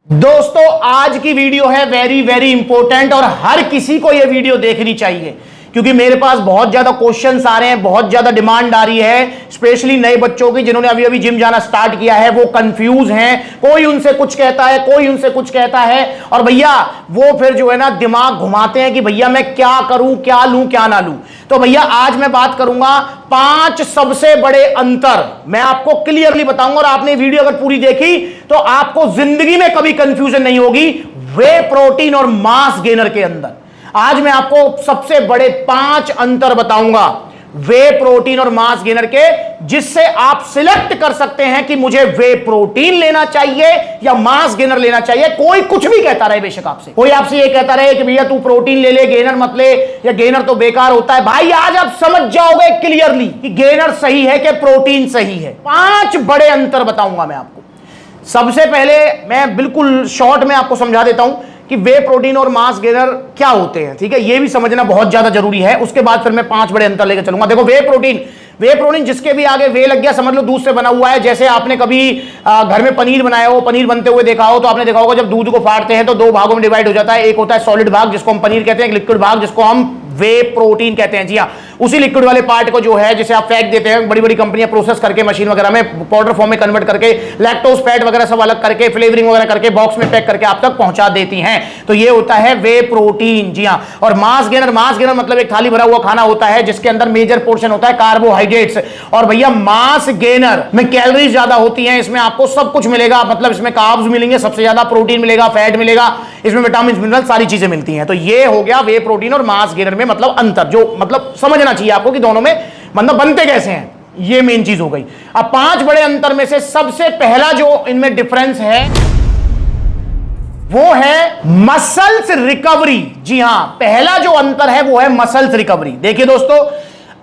दोस्तों आज की वीडियो है वेरी वेरी इंपॉर्टेंट और हर किसी को यह वीडियो देखनी चाहिए क्योंकि मेरे पास बहुत ज्यादा क्वेश्चंस आ रहे हैं, बहुत ज्यादा डिमांड आ रही है, स्पेशली नए बच्चों की जिन्होंने अभी अभी जिम जाना स्टार्ट किया है। वो कंफ्यूज हैं, कोई उनसे कुछ कहता है, कोई उनसे कुछ कहता है और भैया वो फिर जो है ना दिमाग घुमाते हैं कि भैया मैं क्या करूं, क्या लूं, क्या ना लूं। तो भैया आज मैं बात करूंगा 5 सबसे बड़े अंतर, मैं आपको क्लियरली बताऊंगा और आपने वीडियो अगर पूरी देखी तो आपको जिंदगी में कभी कंफ्यूजन नहीं होगी वे प्रोटीन और मास गेनर के अंदर। आज मैं आपको सबसे बड़े 5 अंतर बताऊंगा वे प्रोटीन और मास गेनर के, जिससे आप सिलेक्ट कर सकते हैं कि मुझे वे प्रोटीन लेना चाहिए या मास गेनर लेना चाहिए। कोई कुछ भी कहता रहे, बेशक आपसे कोई आपसे ये कहता रहे कि भैया तू प्रोटीन ले ले, गेनर मत ले, या गेनर तो बेकार होता है। भाई आज आप समझ जाओगे क्लियरली कि गेनर सही है कि प्रोटीन सही है। 5 बड़े अंतर बताऊंगा मैं आपको। सबसे पहले मैं बिल्कुल शॉर्ट में आपको समझा देता हूं कि वे प्रोटीन और मास गेनर क्या होते हैं, ठीक है, ये भी समझना बहुत ज्यादा जरूरी है। उसके बाद फिर मैं 5 बड़े अंतर लेकर चलूंगा। देखो वे प्रोटीन जिसके भी आगे वे लग गया समझ लो दूध से बना हुआ है। जैसे आपने कभी घर में पनीर बनाया हो, पनीर बनते हुए देखा हो, तो आपने देखा होगा जब दूध को फाड़ते हैं तो 2 भागों में डिवाइड हो जाता है। एक होता है सॉलिड भाग जिसको हम पनीर कहते हैं, एक लिक्विड भाग जिसको हम वे प्रोटीन कहते हैं। जी हाँ, उसी लिक्विड वाले पार्ट को जो है जिसे आप फेंक देते हैं, बड़ी बड़ी कंपनियां प्रोसेस करके मशीन वगैरह में पाउडर फॉर्म में कन्वर्ट करके लैक्टोज फैट वगैरह सब अलग करके फ्लेवरिंग वगैरह करके बॉक्स में पैक करके आप तक पहुंचा देती हैं। तो ये होता है वे प्रोटीन। जी हाँ, और मास गेनर मतलब एक थाली भरा हुआ खाना होता है जिसके अंदर मेजर पोर्शन होता है कार्बोहाइड्रेट्स। और भैया मास गेनर में कैलोरीज ज्यादा होती हैं, इसमें आपको सब कुछ मिलेगा, मतलब इसमें कार्ब्स मिलेंगे सबसे ज्यादा, प्रोटीन मिलेगा, फैट मिलेगा, इसमें विटामिन मिनरल सारी चीजें मिलती हैं। तो ये हो गया वे प्रोटीन और मास गेनर में मतलब अंतर, जो मतलब समझना चाहिए आपको कि दोनों में मतलब बनते कैसे हैं, ये मेन चीज हो गई। अब 5 बड़े अंतर में से सबसे पहला जो इनमें डिफरेंस है वो है मसल्स रिकवरी। जी हां, पहला जो अंतर है वो है मसल्स रिकवरी। देखिए दोस्तों,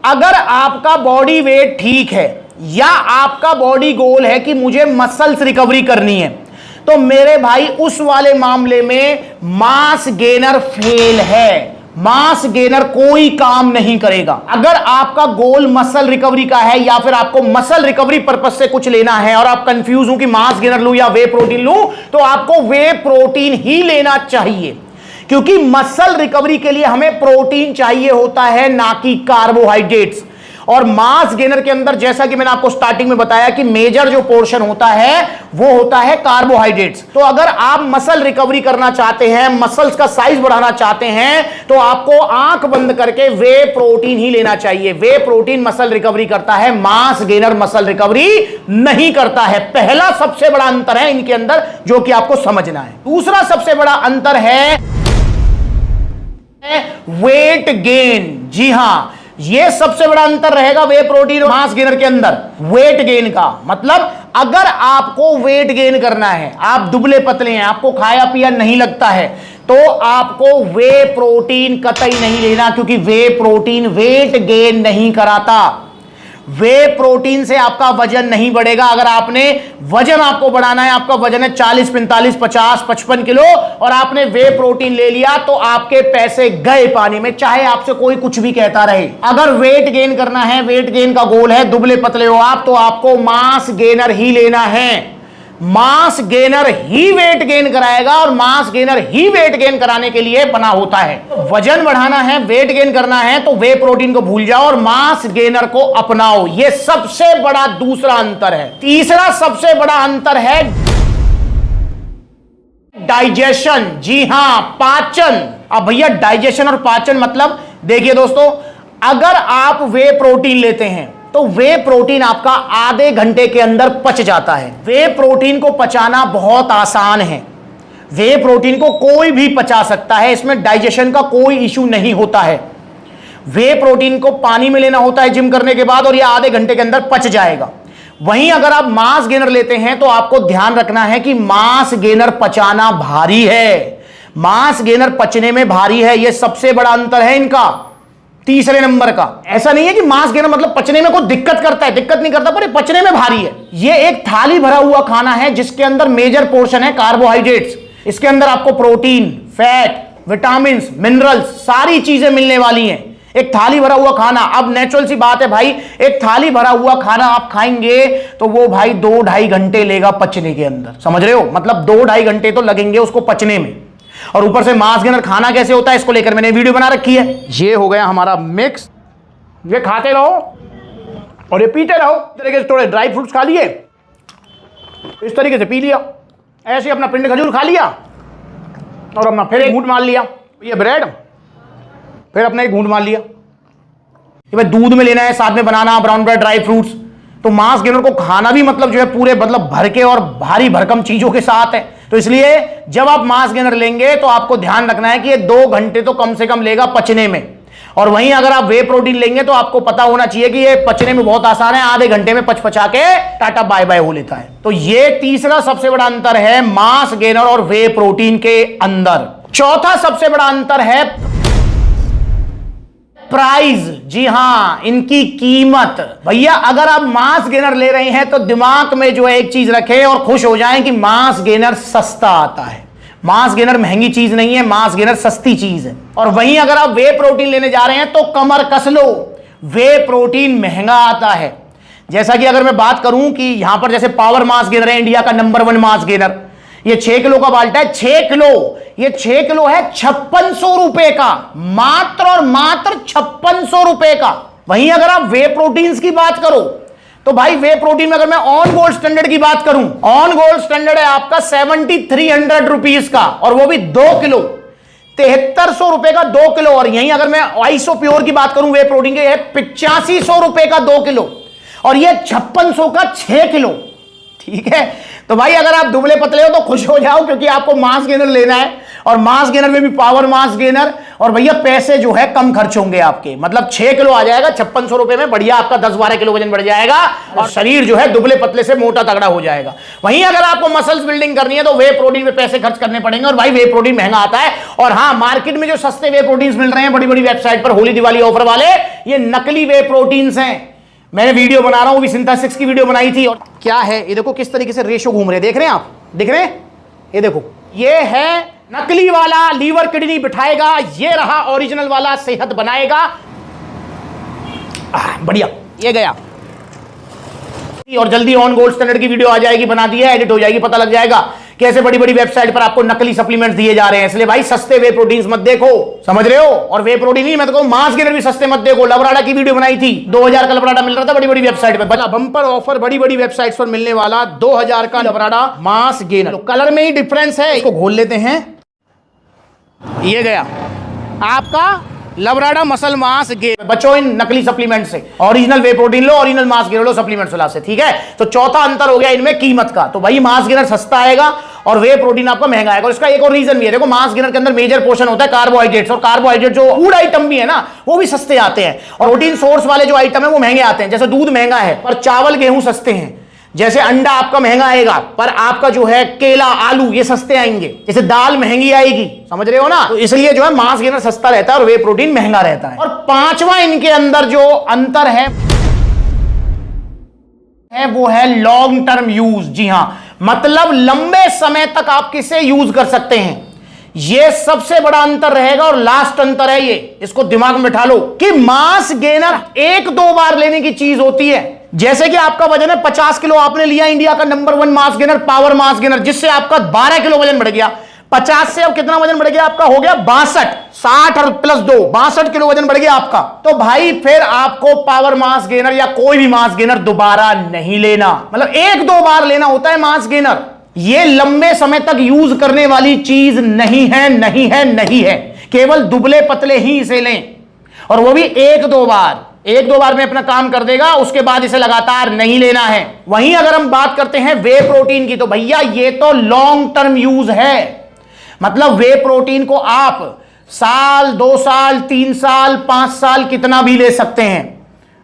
अगर आपका बॉडी वेट ठीक है या आपका बॉडी गोल है कि मुझे मसल्स रिकवरी करनी है, तो मेरे भाई उस वाले मामले में मास गेनर फेल है। मास गेनर कोई काम नहीं करेगा। अगर आपका गोल मसल रिकवरी का है या फिर आपको मसल रिकवरी पर्पस से कुछ लेना है और आप कंफ्यूज हो कि मास गेनर लूं या वे प्रोटीन लूं, तो आपको वे प्रोटीन ही लेना चाहिए, क्योंकि मसल रिकवरी के लिए हमें प्रोटीन चाहिए होता है, ना कि कार्बोहाइड्रेट्स। और मास गेनर के अंदर जैसा कि मैंने आपको स्टार्टिंग में बताया कि मेजर जो पोर्शन होता है वो होता है कार्बोहाइड्रेट्स। तो अगर आप मसल रिकवरी करना चाहते हैं, मसल्स का साइज बढ़ाना चाहते हैं, तो आपको आंख बंद करके वे प्रोटीन ही लेना चाहिए। वे प्रोटीन मसल रिकवरी करता है, मास गेनर मसल रिकवरी नहीं करता है। पहला सबसे बड़ा अंतर है इनके अंदर जो कि आपको समझना है। दूसरा सबसे बड़ा अंतर है वेट गेन। जी हां, यह सबसे बड़ा अंतर रहेगा वे प्रोटीन और मास गेनर के अंदर। वेट गेन का मतलब अगर आपको वेट गेन करना है, आप दुबले पतले हैं, आपको खाया पिया नहीं लगता है, तो आपको वे प्रोटीन कतई नहीं लेना, क्योंकि वे प्रोटीन वेट गेन नहीं कराता। वे प्रोटीन से आपका वजन नहीं बढ़ेगा। अगर आपने वजन आपको बढ़ाना है, आपका वजन है 40, 45, 50, 55 किलो और आपने वे प्रोटीन ले लिया, तो आपके पैसे गए पानी में, चाहे आपसे कोई कुछ भी कहता रहे। अगर वेट गेन करना है, वेट गेन का गोल है, दुबले पतले हो आप, तो आपको मास गेनर ही लेना है। मास गेनर ही वेट गेन कराएगा और मास गेनर ही वेट गेन कराने के लिए बना होता है। वजन बढ़ाना है, वेट गेन करना है, तो वे प्रोटीन को भूल जाओ और मास गेनर को अपनाओ। यह सबसे बड़ा दूसरा अंतर है। तीसरा सबसे बड़ा अंतर है डाइजेशन। जी हां, पाचन। अब भैया डाइजेशन और पाचन मतलब देखिए दोस्तों, अगर आप वे प्रोटीन लेते हैं तो वे प्रोटीन आपका आधे घंटे के अंदर पच जाता है। वे प्रोटीन को पचाना बहुत आसान है। वे प्रोटीन को कोई भी पचा सकता है, इसमें डाइजेशन का कोई इशू नहीं होता है। वे प्रोटीन को पानी में लेना होता है जिम करने के बाद और यह आधे घंटे के अंदर पच जाएगा। वहीं अगर आप मास गेनर लेते हैं तो आपको ध्यान रखना है कि मास गेनर पचाना भारी है। मास गेनर पचने में भारी है, यह सबसे बड़ा अंतर है इनका। तीसरे नंबर का ऐसा नहीं है कि मास गेनर मतलब पचने में कोई दिक्कत करता है, दिक्कत नहीं करता, पर ये पचने में भारी है। ये एक थाली भरा हुआ खाना है जिसके अंदर मेजर पोर्शन है कार्बोहाइड्रेट्स। इसके अंदर आपको प्रोटीन, फैट, विटामिन, मिनरल्स सारी चीजें मिलने वाली हैं। एक थाली भरा हुआ खाना, अब नेचुरल सी बात है भाई, एक थाली भरा हुआ खाना आप खाएंगे तो वो भाई 2-2.5 घंटे लेगा पचने के अंदर, समझ रहे हो, मतलब 2-2.5 घंटे तो लगेंगे उसको पचने में। और ऊपर से मास गेनर खाना कैसे होता है इसको लेकर मैंने वीडियो बना रखी है। ये हो गया हमारा मिक्स, ये खाते रहो और ये पीते रहो। इस तरीके से थोड़े ड्राई फ्रूट्स खा लिए, इस तरीके से पी लिया, ऐसे अपना पिंड खजूर खा लिया और अपना फिर एक घूंट मार लिया, ये ब्रेड, फिर अपना एक घूंट मार लिया। कि भाई दूध में लेना है, साथ में बनाना ब्राउन ब्रेड, ड्राई फ्रूट्स, तो मास गेनर को खाना भी मतलब जो है पूरे मतलब भर के और भारी भरकम चीजों के साथ है। तो इसलिए जब आप मास गेनर लेंगे तो आपको ध्यान रखना है कि ये 2 घंटे तो कम से कम लेगा पचने में। और वहीं अगर आप वे प्रोटीन लेंगे तो आपको पता होना चाहिए कि ये पचने में बहुत आसान है, आधे घंटे में पचा के टाटा बाय बाय हो लेता है। तो ये तीसरा सबसे बड़ा अंतर है मास गेनर और वे प्रोटीन के अंदर। चौथा सबसे बड़ा अंतर है प्राइस। जी हां, इनकी कीमत। भैया अगर आप मास गेनर ले रहे हैं तो दिमाग में जो है एक चीज रखें और खुश हो जाएं कि मास गेनर सस्ता आता है। मास गेनर महंगी चीज नहीं है, मास गेनर सस्ती चीज है। और वहीं अगर आप वे प्रोटीन लेने जा रहे हैं तो कमर कस लो, वे प्रोटीन महंगा आता है। जैसा कि अगर मैं बात करूं कि यहां पर जैसे पावर मास गेनर है, इंडिया का नंबर 1 मास गेनर, ये 6 किलो का बाल्टा है, 6 किलो, ये 6 किलो है 5600 रुपए का, मात्र और मात्र 5600 रुपए का। वहीं अगर आप वे प्रोटीन्स की बात करो तो भाई वे प्रोटीन में अगर मैं ऑन गोल्ड स्टैंडर्ड की बात करूं, ऑन गोल्ड स्टैंडर्ड है आपका 7300 रुपीज का, और वो भी 2 किलो, 7300 रुपए का 2 किलो। और यहीं अगर मैं आइसो प्योर की बात करूं वे प्रोटीन के, 8500 रुपए का 2 किलो, और ये 5600 का 6 किलो। ठीक है, तो भाई अगर आप दुबले पतले हो तो खुश हो जाओ, क्योंकि आपको मास गेनर लेना है, और मास गेनर में भी पावर मास गेनर, और भैया पैसे जो है कम खर्च होंगे आपके, मतलब 6 किलो आ जाएगा 5600 रुपए में, बढ़िया आपका 10-12 किलो वजन बढ़ जाएगा और शरीर जो है दुबले पतले से मोटा तगड़ा हो जाएगा। वहीं अगर आपको मसल्स बिल्डिंग करनी है तो वे प्रोटीन में पैसे खर्च करने पड़ेंगे, और भाई वे प्रोटीन महंगा आता है। और हाँ, मार्केट में जो सस्ते वे प्रोटीन मिल रहे हैं बड़ी बड़ी वेबसाइट पर होली दिवाली ऑफर वाले, ये नकली वे प्रोटीन हैं। मैंने वीडियो बना रहा हूं, भी सिंथेसिस की वीडियो बनाई थी, और क्या है ये देखो किस तरीके से रेशो घूम रहे हैं, देख रहे हैं आप, दिख रहे हैं, ये देखो, ये है नकली वाला लीवर किडनी बिठाएगा, ये रहा ओरिजिनल वाला सेहत बनाएगा। बढ़िया, ये गया। और जल्दी ऑन गोल्ड स्टैंडर्ड की वीडियो आ जाएगी, बना दी है, एडिट हो जाएगी, पता लग जाएगा कैसे बड़ी बड़ी वेबसाइट पर आपको नकली सप्लीमेंट्स दिए जा रहे हैं। इसलिए भाई सस्ते वे प्रोटीन्स मत देखो, समझ रहे हो। और वे प्रोटीन ही, मैं तो मास गेनर भी सस्ते मत देखो। लबराडा की वीडियो बनाई थी, 2000 का लबराडा मिल रहा था बड़ी बड़ी वेबसाइट पे, बड़ा बम्पर ऑफर बड़ी बड़ी वेबसाइट्स पर मिलने वाला 2000 का लबराडा मास गेनर। तो कलर में ही डिफरेंस है, इसको घोल लेते हैं, ये गया आपका लबराडा मसल मास गेनर। बचो इन नकली सप्लीमेंट से, ओरिजिनल वे प्रोटीन लो, ओरिजिनल मास गेनर लो सप्लीमेंट्स वाला से। ठीक है, तो चौथा अंतर हो गया इनमें कीमत का। तो भाई मास गेनर सस्ता आएगा और वे प्रोटीन आपका महंगा आएगा। और इसका एक और रीजन भी है, देखो मास गेनर के अंदर मेजर पोर्शन होता है कार्बोहाइड्रेट्स, और कार्बोहाइड्रेट जो फूड आइटम भी है ना वो भी सस्ते आते हैं, और प्रोटीन सोर्स वाले जो आइटम है वो महंगे आते हैं। जैसे दूध महंगा है पर चावल गेहूं सस्ते हैं, जैसे अंडा आपका महंगा आएगा पर आपका जो है केला आलू ये सस्ते आएंगे, जैसे दाल महंगी आएगी, समझ रहे हो ना। तो इसलिए जो है मास गेनर सस्ता रहता है और वे प्रोटीन महंगा रहता है। और पांचवा इनके अंदर जो अंतर है वो है लॉन्ग टर्म यूज। जी हां, मतलब लंबे समय तक आप किसे यूज कर सकते हैं, ये सबसे बड़ा अंतर रहेगा। और लास्ट अंतर है ये, इसको दिमाग में बिठा लो कि मास गेनर 1-2 बार लेने की चीज होती है। जैसे कि आपका वजन है 50 किलो, आपने लिया इंडिया का number 1 mass gainer power mass gainer, जिससे आपका 12 किलो वजन बढ़ गया। 50 से अब कितना वजन बढ़ गया आपका, हो गया 62, 60 और प्लस 2 62 किलो वजन बढ़ गया आपका। तो भाई फिर आपको पावर मास गेनर या कोई भी मास गेनर दोबारा नहीं लेना, मतलब 1-2 बार लेना होता है मास गेनर। ये लंबे समय तक यूज करने वाली चीज नहीं है, नहीं है, नहीं है। केवल दुबले पतले ही इसे लें, और वो भी 1-2 बार। 1-2 बार में अपना काम कर देगा, उसके बाद इसे लगातार नहीं लेना है। वहीं अगर हम बात करते हैं वे प्रोटीन की, तो भैया ये तो लॉन्ग टर्म यूज है। मतलब वे प्रोटीन को आप साल, 2 साल, 3 साल, 5 साल कितना भी ले सकते हैं।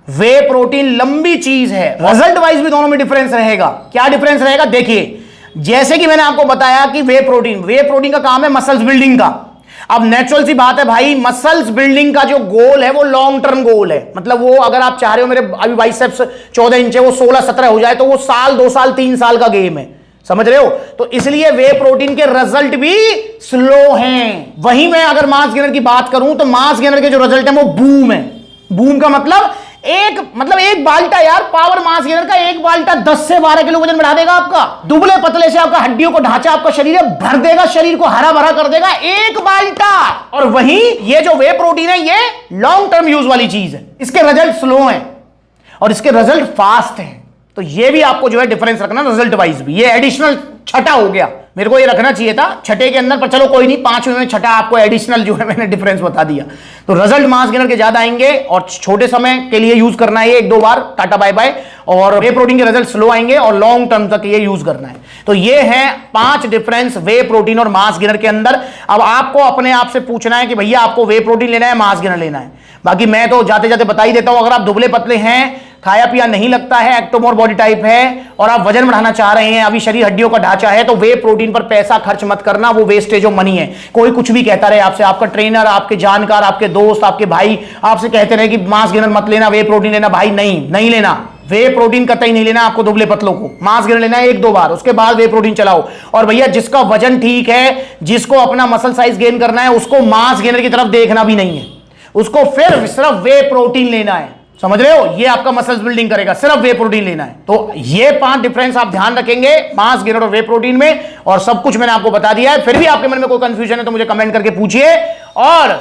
वे प्रोटीन लंबी चीज है। रिजल्ट वाइज भी दोनों में डिफरेंस रहेगा। क्या डिफरेंस रहेगा, देखिए, जैसे कि मैंने आपको बताया कि वे प्रोटीन का काम है मसल्स बिल्डिंग का। अब नेचुरल सी बात है भाई, मसल्स बिल्डिंग का जो गोल है वो लॉन्ग टर्म गोल है। मतलब वो अगर आप चाह रहे हो मेरे अभी बाइसेप्स 14 इंच है, वो 16-17 हो जाए, तो वो साल, 2 साल, 3 साल का गेम है। समझ रहे हो? तो इसलिए वे प्रोटीन के रिजल्ट भी स्लो हैं। वहीं मैं अगर मास गेनर की बात करूं तो मास गेनर के जो रिजल्ट है वो बूम है। बूम का मतलब एक बाल्टा यार, पावर मास गेनर का एक बाल्टा 10 से 12 किलो वजन बढ़ा देगा आपका। दुबले पतले से आपका हड्डियों को ढांचा आपका शरीर भर देगा, शरीर को हरा भरा कर देगा एक बाल्टा। और वहीं ये जो वे प्रोटीन है ये लॉन्ग टर्म यूज वाली चीज है, इसके रिजल्ट स्लो हैं और इसके रिजल्ट फास्ट हैं। तो ये भी आपको जो है डिफरेंस रखना रिजल्ट वाइज भी। ये एडिशनल छठा हो गया, मेरे को ये रखना चाहिए था छठे के अंदर, पर चलो कोई नहीं, 5वें में छठा आपको एडिशनल जो है मैंने डिफरेंस बता दिया। तो रिजल्ट मास गेनर के ज्यादा आएंगे और छोटे समय के लिए यूज करना है, 1-2 बार, टाटा बाय बाय। और वे प्रोटीन के रिजल्ट स्लो आएंगे और लॉन्ग टर्म तक ये यूज करना है। तो ये है 5 डिफरेंस वे प्रोटीन और मास गेनर के अंदर। अब आपको अपने आप से पूछना है कि भैया आपको वे प्रोटीन लेना है, मास गेनर लेना है। बाकी मैं तो जाते जाते बता ही देता हूं, अगर आप दुबले पतले हैं, खाया पिया नहीं लगता है, एक्टोमोर बॉडी टाइप है और आप वजन बढ़ाना चाह रहे हैं, अभी शरीर हड्डियों का ढांचा है, तो वे प्रोटीन पर पैसा खर्च मत करना, वो वेस्टेज ऑफ मनी है। कोई कुछ भी कहता रहे आपसे, आपका ट्रेनर, आपके जानकार, आपके दोस्त, आपके भाई आपसे कहते रहे कि मास गेनर मत लेना, वे प्रोटीन लेना, भाई नहीं लेना। वे प्रोटीन कतई नहीं लेना आपको, दुबले पतलों को मास गेनर लेना है 1-2 बार, उसके बाद वे प्रोटीन चलाओ। और भैया जिसका वजन ठीक है, जिसको अपना मसल साइज गेन करना है, उसको मास गेनर की तरफ देखना भी नहीं है, उसको फिर सिर्फ वे प्रोटीन लेना है। समझ रहे हो? ये आपका मसल्स बिल्डिंग करेगा, सिर्फ वे प्रोटीन लेना है। तो ये 5 डिफरेंस आप ध्यान रखेंगे मास गेनर और वे प्रोटीन में, और सब कुछ मैंने आपको बता दिया है। फिर भी आपके मन में कोई कंफ्यूजन है तो मुझे कमेंट करके पूछिए। और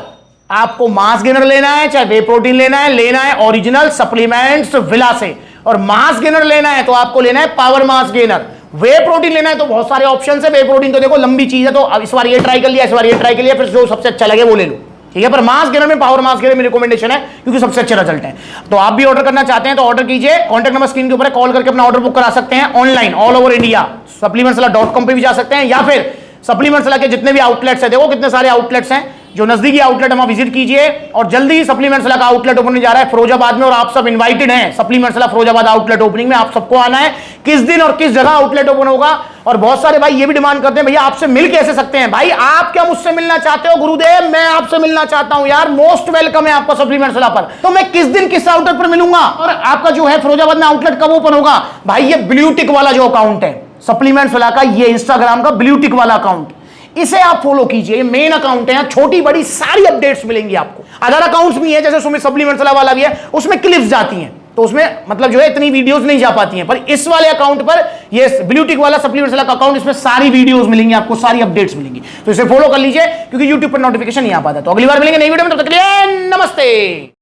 आपको मास गेनर लेना है चाहे वे प्रोटीन लेना है ओरिजिनल सप्लीमेंट्स विला से, और मास गेनर लेना है तो आपको लेना है पावर मास गेनर। वे प्रोटीन लेना है तो बहुत सारे ऑप्शन है। वे प्रोटीन तो देखो लंबी चीज है, तो अब इस बार ये ट्राई कर लिया, इस बार ये ट्राई कर लिया, फिर जो सबसे अच्छा लगे वो ले लो, ठीक है। पर मास गेनर में, पावर मास गेनर में रिकमेंडेशन है क्योंकि सबसे अच्छे रिजल्ट हैं। तो आप भी ऑर्डर करना चाहते हैं तो ऑर्डर कीजिए, कॉन्टैक्ट नंबर स्क्रीन के ऊपर है, कॉल करके अपना ऑर्डर बुक करा सकते हैं online all over India. supplementsala.com पे भी जा सकते हैं, या फिर सप्लीमेंट्सला के जितने भी आउटलेट्स हैं, देखो कितने सारे आउटलेट्स हैं, जो नजदीकी आउटलेट है वहां विजिट कीजिए। और जल्दी ही सप्लीमेंट्सला का आउटलेट ओपन होने जा रहा है फिरोजाबाद में, और आप सब इनवाइटेड हैं सप्लीमेंट्सला फिरोजाबाद आउटलेट ओपनिंग में। आप सबको आना है, किस दिन और किस जगह आउटलेट ओपन होगा। और बहुत सारे भाई ये भी डिमांड करते हैं भैया आपसे मिल कैसे सकते हैं। भाई आप क्या मुझसे मिलना चाहते हो? गुरुदेव मैं आपसे मिलना चाहता हूं यार, मोस्ट वेलकम है आपका सप्लीमेंट्सला पर। तो मैं किस दिन किस आउटलेट पर मिलूंगा, और आपका जो है फिरोजाबाद में आउटलेट कब ओपन होगा? भाई ये ब्लू टिक वाला जो अकाउंट है सप्लीमेंट्सला का, ये इंस्टाग्राम का ब्लू टिक वाला अकाउंट, इसे आप फॉलो कीजिए, ये मेन अकाउंट है, छोटी बड़ी सारी अपडेट्स मिलेंगी आपको। अदर अकाउंट्स भी है जैसे सुमित सप्लीमेंट्सला वाला भी है, उसमें क्लिप्स जाती हैं, तो उसमें मतलब जो है इतनी वीडियोस नहीं जा पाती हैं। पर इस वाले अकाउंट पर, ये ब्लू टिक वाला सप्लीमेंट्सला का अकाउंट, इसमें सारी वीडियोस मिलेंगी आपको, सारी अपडेट्स मिलेंगी। तो इसे फॉलो कर लीजिए क्योंकि यूट्यूब पर नोटिफिकेशन नहीं आ पाता। तो अगली बार मिलेंगे नई वीडियो में, तब तक के लिए नमस्ते।